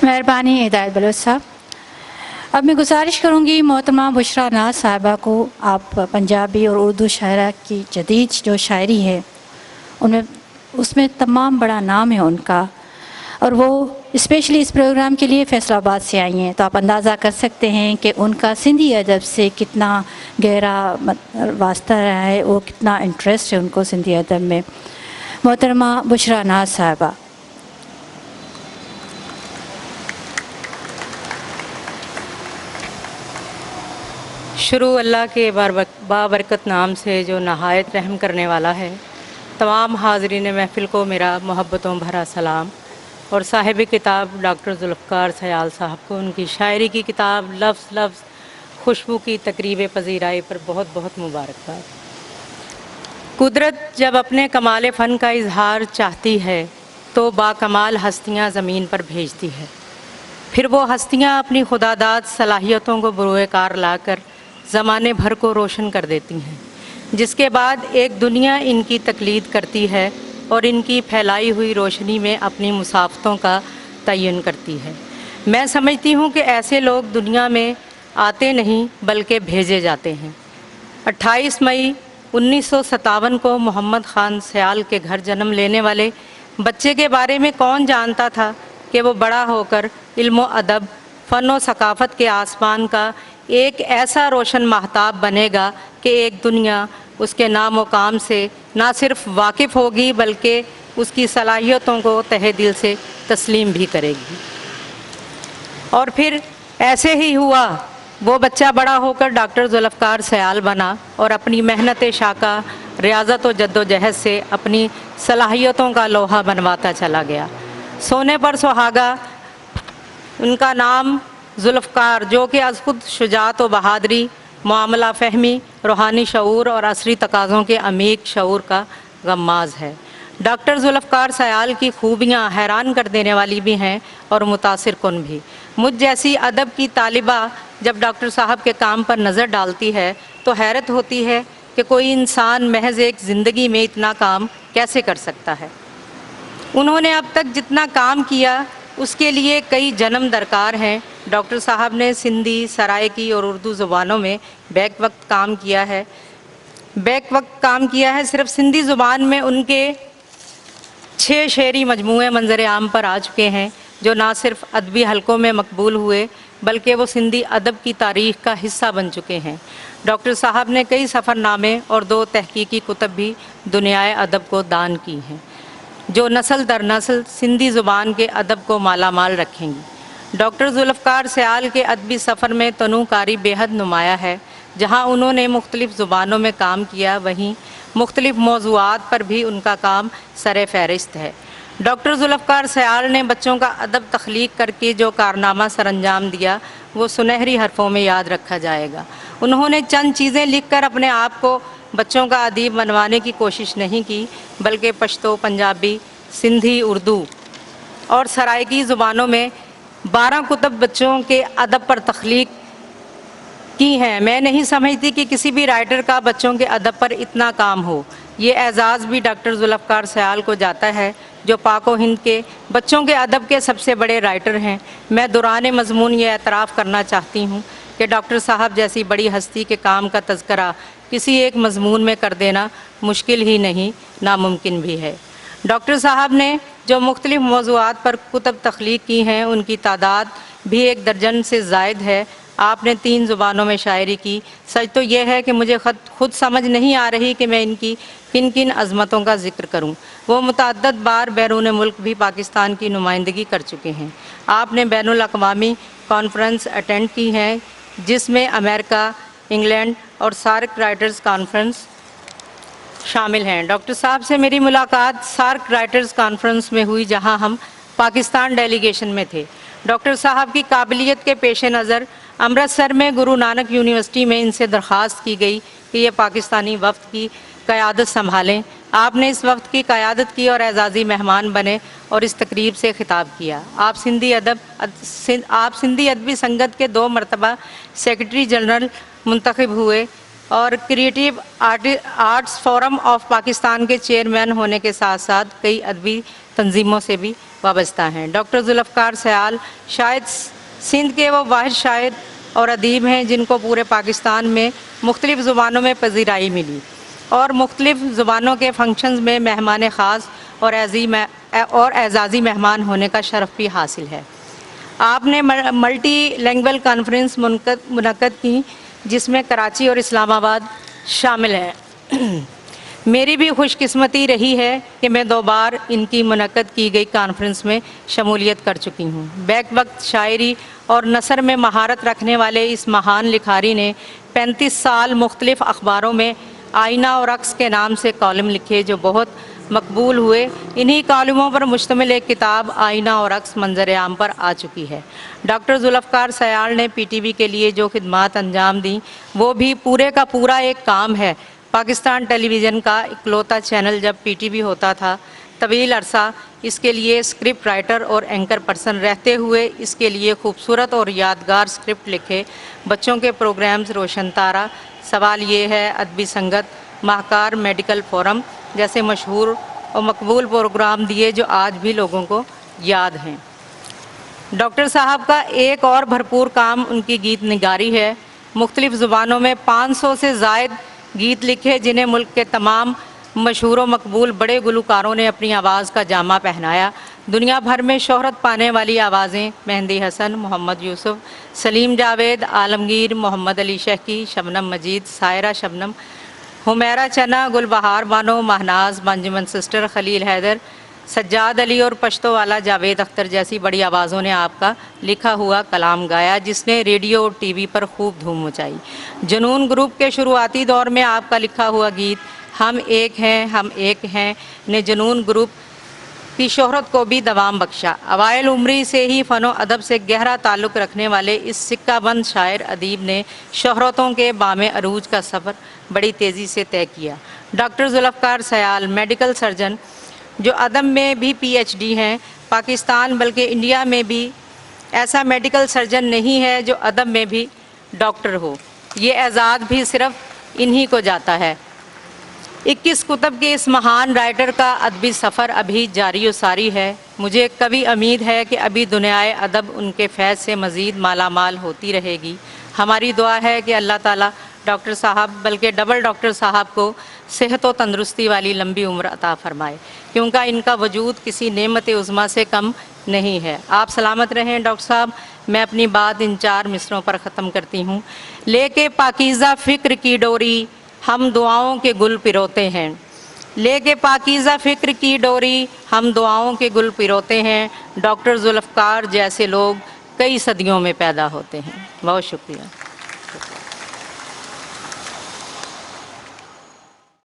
मेहरबानी हिदायत बलोच साहब। अब मैं गुजारिश करूँगी मोहतरमा बुशरा नाज साहिबा को, आप पंजाबी और उर्दू शायरा की जदीद जो शायरी है उनमें उसमें तमाम बड़ा नाम है उनका, और वो स्पेशली इस प्रोग्राम के लिए फैसलाबाद से आई हैं, तो आप अंदाज़ा कर सकते हैं कि उनका सिंधी अदब से कितना गहरा वास्ता रहा है, वो कितना इंटरेस्ट है उनको सिंधी अदब में। मोहतरमा बुशरा नाज साहिबा। शुरू अल्लाह के बाबरकत नाम से जो नहायत रहम करने वाला है। तमाम हाज़रीन महफ़िल को मेरा मोहब्बतों भरा सलाम, और साहिब किताब डॉक्टर ज़ुल्फ़कार सयाल साहब को उनकी शायरी की किताब लफ्ज़ लफ्ज़ खुशबू की तकरीब पजीराई पर बहुत बहुत मुबारकबाद। कुदरत जब अपने कमाल फ़न का इजहार चाहती है तो बाकमाल हस्तियाँ ज़मीन पर भेजती है, फिर वो हस्तियाँ अपनी खुदादाद सलाहियतों को बरोए कार लाकर ज़माने भर को रोशन कर देती हैं, जिसके बाद एक दुनिया इनकी तकलीद करती है और इनकी फैलाई हुई रोशनी में अपनी मुसाफ़तों का तयन करती है। मैं समझती हूँ कि ऐसे लोग दुनिया में आते नहीं बल्कि भेजे जाते हैं। 28 मई 1957 को मोहम्मद ख़ान सयाल के घर जन्म लेने वाले बच्चे के बारे में कौन जानता था कि वो बड़ा होकर इल्म व अदब, फ़न व सकाफ़त के आसमान का एक ऐसा रोशन महताब बनेगा कि एक दुनिया उसके नाम व काम से ना सिर्फ वाकिफ़ होगी बल्कि उसकी सलाहियतों को तहे दिल से तस्लीम भी करेगी। और फिर ऐसे ही हुआ, वो बच्चा बड़ा होकर डॉक्टर ज़ुल्फ़कार सयाल बना और अपनी मेहनत शाका, रियाज़त व जद्दोजहद से अपनी सलाहियतों का लोहा बनवाता चला गया। सोने पर सुहागा उनका नाम ज़ुल्फ़कार, जो कि अज़ खुद शुजाअत व बहादरी, मामला फ़हमी, रूहानी शऊर और असरी तकाज़ों के अमीक शऊर का गम्माज़ है। डॉक्टर ज़ुल्फ़कार सयाल की खूबियाँ हैरान कर देने वाली भी हैं और मुतासिर कुन भी। मुझ जैसी अदब की तालिबा जब डॉक्टर साहब के काम पर नज़र डालती है तो हैरत होती है कि कोई इंसान महज एक ज़िंदगी में इतना काम कैसे कर सकता है। उन्होंने अब तक जितना काम किया उसके लिए कई जन्म दरकार हैं। डॉक्टर साहब ने सिंधी, सराइकी और उर्दू ज़ुबानों में बैक वक्त काम किया है। सिर्फ सिंधी ज़ुबान में उनके 6 शेरी मजमूए मंजर आम पर आ चुके हैं, जो ना सिर्फ अदबी हलकों में मकबूल हुए बल्कि वो सिंधी अदब की तारीख़ का हिस्सा बन चुके हैं। डॉक्टर साहब ने कई सफ़रनामे और 2 तहकीकी कुतब भी दुनियाए अदब को दान की हैं, जो नस्ल दर नस्ल सिंधी ज़ुबान के अदब को मालामाल रखेंगी। डॉक्टर ज़ुल्फ़कार सयाल के अदबी सफ़र में तनूकारी बेहद नुमाया है। जहाँ उन्होंने मुख्तलिफ़ ज़ुबानों में काम किया, वहीं मुख्तलिफ़ मौज़ूआत पर भी उनका काम सरे फ़हरिस्त है। डॉक्टर ज़ुल्फ़कार सयाल ने बच्चों का अदब तख्लीक करके जो कारनामा सरअंजाम दिया वो सुनहरी हरफों में याद रखा जाएगा। उन्होंने चंद चीज़ें लिख कर अपने आप को बच्चों का अदीब बनवाने की कोशिश नहीं की, बल्कि पश्तो, पंजाबी, सिंधी, उर्दू और सराइकी ज़ुबानों में 12 कुतब बच्चों के अदब पर तख्लीक की हैं। मैं नहीं समझती कि किसी भी राइटर का बच्चों के अदब पर इतना काम हो। ये एज़ाज़ भी डॉक्टर ज़ुल्फ़कार सयाल को जाता है, जो पाक व हिंद के बच्चों के अदब के सबसे बड़े राइटर हैं। मैं दौरान मज़मून ये एतराफ़ करना चाहती हूँ कि डॉक्टर साहब जैसी बड़ी हस्ती के काम का तज़किरा किसी एक मज़मून में कर देना मुश्किल ही नहीं, नामुमकिन भी है। डॉक्टर साहब ने जो मुख्तलिफ़ मौज़ूआत पर कुतब तख्लीक की हैं, उनकी तादाद भी 1 दर्जन से ज़ायद है। आपने 3 ज़ुबानों में शायरी की। सच तो यह है कि मुझे खुद समझ नहीं आ रही कि मैं इनकी किन किन अज़मतों का ज़िक्र करूं। वो मुतअद्दिद बार बैरून मुल्क भी पाकिस्तान की नुमाइंदगी कर चुके हैं। आपने बैनुल अक़वामी कॉन्फ्रेंस अटेंड की हैं, जिसमें अमेरिका, इंग्लैंड और सार्क राइटर्स कॉन्फ्रेंस शामिल हैं। डॉक्टर साहब से मेरी मुलाकात सार्क राइटर्स कॉन्फ्रेंस में हुई, जहां हम पाकिस्तान डेलीगेशन में थे। डॉक्टर साहब की काबिलियत के पेश नज़र अमृतसर में गुरु नानक यूनिवर्सिटी में इनसे दरख्वास्त की गई कि ये पाकिस्तानी वफ़द की क़यादत संभालें। आपने इस वफ़द की क़यादत की और एज़ाज़ी मेहमान बने और इस तकरीब से ख़िताब किया। आप सिंधी अदबी संगत के 2 मरतबा सेक्रेटरी जनरल मुंतखब हुए और creative arts forum of Pakistan के चेयरमैन होने के साथ साथ कई अदबी तंजीमों से भी वाबस्ता हैं। डॉक्टर जुल्फ़कार सयाल शायद सिंध के वो वाहिद शायर और अदीब हैं जिनको पूरे पाकिस्तान में मुख्तलिफ़ ज़ुबानों में पज़ीराई मिली और मुख्तलिफ़ ज़ुबानों के फंक्शंस में मेहमान ख़ास और एज़ाज़ी मेहमान होने का शरफ़ भी हासिल है। आपने मल्टी लैंग्वेज कॉन्फ्रेंस मुनक़्क़द की जिसमें कराची और इस्लामाबाद शामिल हैं। मेरी भी खुशकिस्मती रही है कि मैं 2 बार इनकी मुनक़्क़द की गई कॉन्फ्रेंस में शमूलियत कर चुकी हूँ। बैक वक्त शायरी और नसर में महारत रखने वाले इस महान लिखारी ने 35 साल मुख्तलिफ़ अखबारों में आईना और अक्स के नाम से कॉलम लिखे जो बहुत मकबूल हुए। इन्हीं कॉलमों पर मुश्तमिल एक किताब आईना और अक्स मंजर आम पर आ चुकी है। डॉक्टर जुल्फ़कार सयाल ने पीटीवी के लिए जो खिदमात अंजाम दी वो भी पूरे का पूरा एक काम है। पाकिस्तान टेलीविज़न का इकलौता चैनल जब पीटीवी होता था तवील अरसा इसके लिए स्क्रिप्ट राइटर और एंकर पर्सन रहते हुए इसके लिए खूबसूरत और यादगार स्क्रिप्ट लिखे बच्चों के प्रोग्राम्स रोशन तारा, सवाल ये है, अदबी संगत, माहकार, मेडिकल फोरम जैसे मशहूर और मकबूल प्रोग्राम दिए जो आज भी लोगों को याद हैं। डॉक्टर साहब का एक और भरपूर काम उनकी गीत निगारी है। मुख्तलिफ़ ज़ुबानों में 500 से ज़ायद गीत लिखे जिन्हें मुल्क के तमाम मशहूर व मकबूल बड़े गुलकारों ने अपनी आवाज़ का जामा पहनाया। दुनिया भर में शोहरत पाने वाली आवाज़ें मेहंदी हसन, मोहम्मद यूसुफ, सलीम जावेद, आलमगीर, मोहम्मद अली शहकी, शबनम मजीद, सायरा शबनम, हुमैरा चना, गुलबहार बानो, महनाज, मंजुमन सिस्टर, खलील हैदर, सज्जाद अली और पश्तो वाला जावेद अख्तर जैसी बड़ी आवाज़ों ने आपका लिखा हुआ कलाम गाया जिसने रेडियो और टीवी पर खूब धूम मचाई। जुनून ग्रुप के शुरुआती दौर में आपका लिखा हुआ गीत हम एक हैं ने जुनून ग्रुप की शोहरत को भी दवाम बख्शा। अवाइल उम्री से ही फ़नो अदब से गहरा ताल्लुक़ रखने वाले इस सिक्काबंद शायर अदीब ने शोहरतों के बामे अरूज का सफ़र बड़ी तेज़ी से तय किया। Doctor Zulfiqar Sayal medical surgeon जो अदब में भी पीएचडी हैं। पाकिस्तान बल्कि इंडिया में भी ऐसा मेडिकल सर्जन नहीं है जो अदब में भी डॉक्टर हो। ये एजाज़ भी सिर्फ़ इन्हीं को जाता है। 21 कुतब के इस महान राइटर का अदबी सफ़र अभी जारी व सारी है। मुझे कभी उम्मीद है कि अभी दुनियाए अदब उनके फैज़ से मज़ीद मालामाल होती रहेगी। हमारी दुआ है कि अल्लाह ताला डॉक्टर साहब बल्कि डबल डॉक्टर साहब को सेहत व तंदरुस्ती वाली लंबी उम्र अता फ़रमाए क्योंकि इनका वजूद किसी नेमत उज़्मा से कम नहीं है। आप सलामत रहें डॉक्टर साहब। मैं अपनी बात इन 4 मिसरों पर ख़त्म करती हूँ। लेके पाकीज़ा फ़िक्र की डोरी हम दुआओं के गुल पिरोते हैं। लेके पाकीज़ा फ़िक्र की डोरी हम दुआओं के गुल पिरोते हैं। डॉक्टर जुल्फ़कार जैसे लोग कई सदियों में पैदा होते हैं। बहुत शुक्रिया।